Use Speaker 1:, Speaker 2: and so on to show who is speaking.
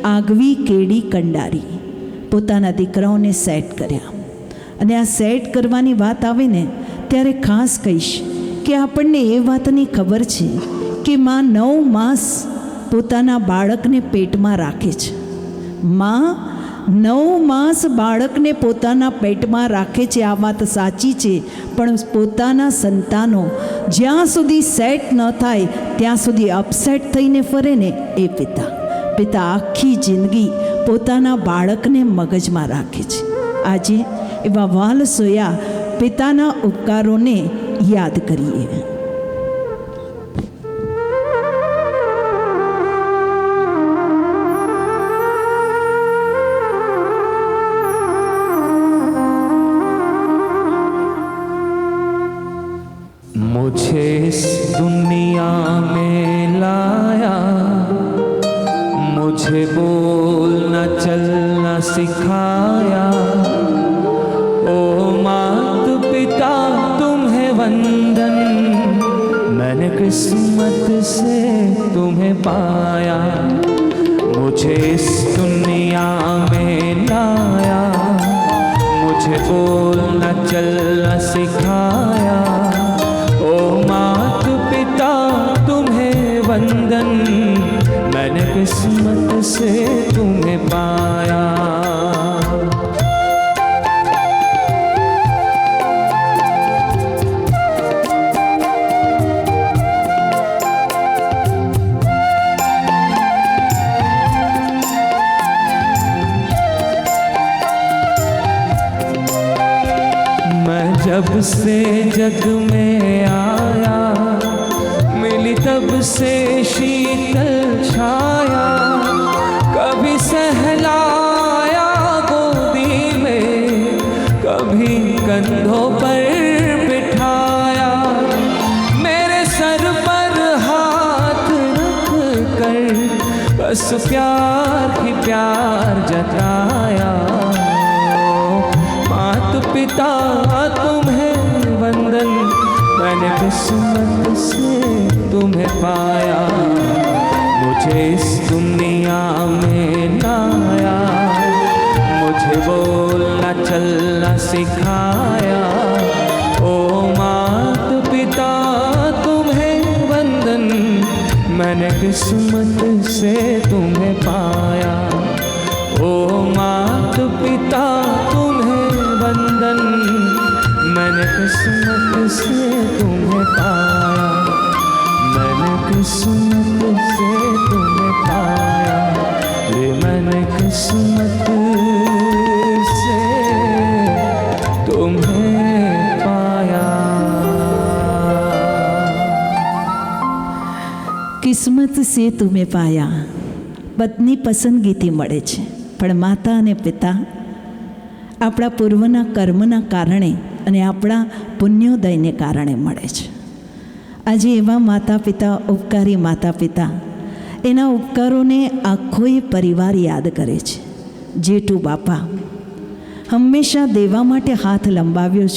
Speaker 1: આગવી કેડી કંડારી પોતાના દીકરાઓને સેટ કર્યા. અને આ સેટ કરવાની વાત આવે ને ત્યારે ખાસ કહીશ કે આપણને એ વાતની ખબર છે કે માં 9 માસ પોતાના બાળકને પેટમાં રાખે છે. માં 9 માસ બાળકને પોતાના પેટમાં રાખે છે, આ વાત સાચી છે. પણ પોતાના સંતાનો જ્યાં સુધી સેટ ન થાય ત્યાં સુધી અપસેટ થઈને ફરે ને એ પિતા આખી જિંદગી પોતાના બાળકને મગજમાં રાખે છે. આજે એવા વાલસોયા પિતાના ઉપકારોને યાદ કરીએ.
Speaker 2: मुझे इस दुनिया में लाया, मुझे बोलना चलना सिखाया. ओ मात पिता तुम्हें वंदन, मैंने किस्मत से तुम्हें पाया. मुझे इस दुनिया में लाया, मुझे बोलना चलना सिखाया. ओ मात पिता तुम्हें वंदन, मैंने किस्मत से तुम्हें पाया. मैं जब से जग में आया, मिली तब से शीतल छाया. कभी सहलाया गोदी में, कभी कंधों पर बिठाया. मेरे सर पर हाथ रख कर बस प्यार ही प्यार जताया. मात पिता तुम्हें वंदन, मैंने किस्मत से तुम्हें पाया. मुझे इस दुनिया में लाया, मुझे बोलना चलना सिखाया. ओ मात पिता तुम्हें वंदन, मैंने किस्मत से तुम्हें पाया. ओ मात पिता तुम्हें वंदन, मैंने किस्मत से तुम्हें पाया. मैंने किस्मत से तुम्हें पाया. रे मैंने किस्मत से तुम्हें पाया.
Speaker 1: કિસ્મત સે તુમે પાયા પત્ની પસંદગીથી મળે છે, પણ માતા અને પિતા આપણા પૂર્વના કર્મના કારણે અને આપણા પુણ્યોદયને કારણે મળે છે. આજે એવા માતા પિતા, ઉપકારી માતા પિતા, એના ઉપકારોને આખોય પરિવાર યાદ કરે છે. જેઠુ બાપા હંમેશા દેવા માટે હાથ લંબાવ્યો